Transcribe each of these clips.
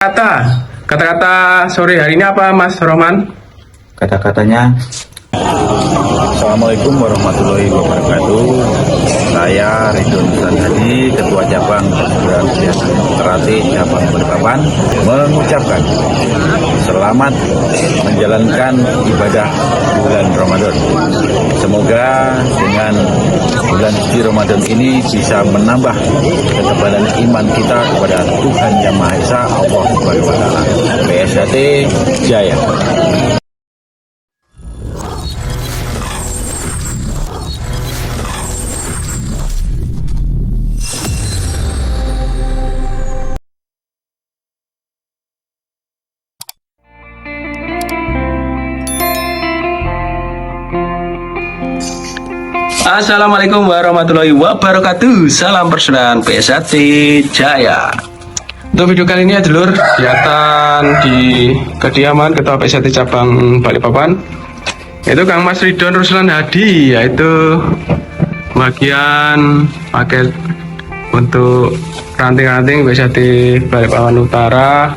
Kata-kata sore hari ini apa, Mas Roman? Kata-katanya, Assalamualaikum warahmatullahi wabarakatuh. Saya Ridwan Nursan Hadi, Ketua Cabang Perguruan Biasa Karate Cabang Balikpapan, mengucapkan selamat menjalankan ibadah bulan Ramadan. Semoga dengan bulan suci Ramadan ini bisa menambah ketebalan iman kita kepada Tuhan Yang Maha Esa, Allah Subhanahu wa Ta'ala. PSHT Jaya. Assalamualaikum warahmatullahi wabarakatuh. Salam persaudaraan PSHT Jaya. Untuk video kali ini ya dulur, kegiatan di kediaman Ketua PSHT Cabang Balikpapan, yaitu Kang Mas Ridwan Ruslan Hadi, yaitu bagian paket untuk ranting-ranting PSHT Balikpapan Utara,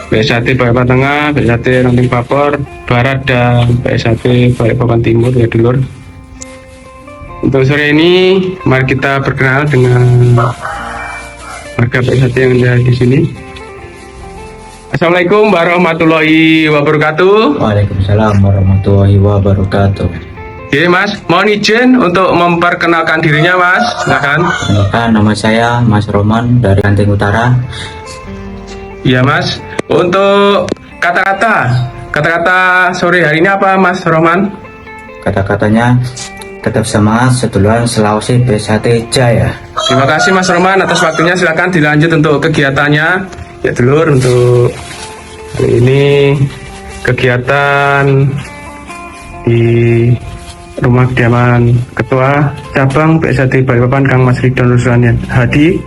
PSHT Balikpapan Tengah, PSHT Ranting Papor Barat, dan PSHT Balikpapan Timur ya dulur. Untuk sore ini mari kita berkenal dengan warga PSHT yang ada di sini. Assalamualaikum warahmatullahi wabarakatuh. Waalaikumsalam warahmatullahi wabarakatuh. Oke Mas, mohon izin untuk memperkenalkan dirinya Mas, silakan. Perkenalkan, nama saya Mas Roman dari Ranting Utara. Iya Mas, untuk kata-kata sore hari ini apa, Mas Roman? Kata-katanya, tetap semangat, seduluan Sulawesi PSHT Jaya. Terima kasih Mas Roman atas waktunya. Silakan dilanjut untuk kegiatannya. Ya dulur, untuk hari ini kegiatan di rumah kediaman Ketua Cabang PSHT Balikpapan Kang Mas Ridwan Ruslan Hadi,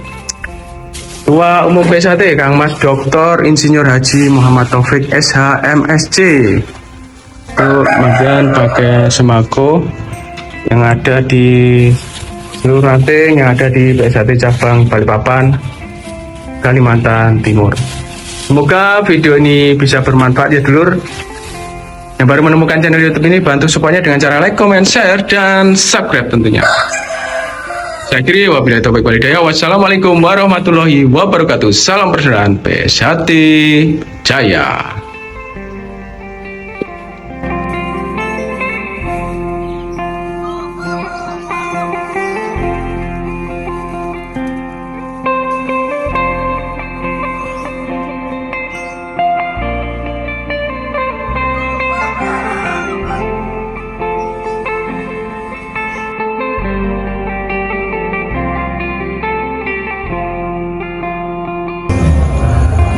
Ketua Umum PSHT Kang Mas Dr. Insinyur Haji Muhammad Taufik SH MSc, untuk bagian pakai sembako yang ada di seluruh ranting yang ada di PSHT Cabang Balikpapan Kalimantan Timur. Semoga video ini bisa bermanfaat ya dulur. Yang baru menemukan channel YouTube ini, bantu supportnya dengan cara like, comment, share, dan subscribe tentunya. Saya kira wabillahi taufiq wal hidayah. Wassalamualaikum warahmatullahi wabarakatuh. Salam persaudaraan PSHT Jaya.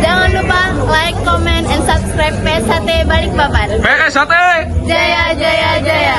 Jangan lupa like, comment, and subscribe PSHT Balikpapan. PSHT Jaya, jaya, jaya.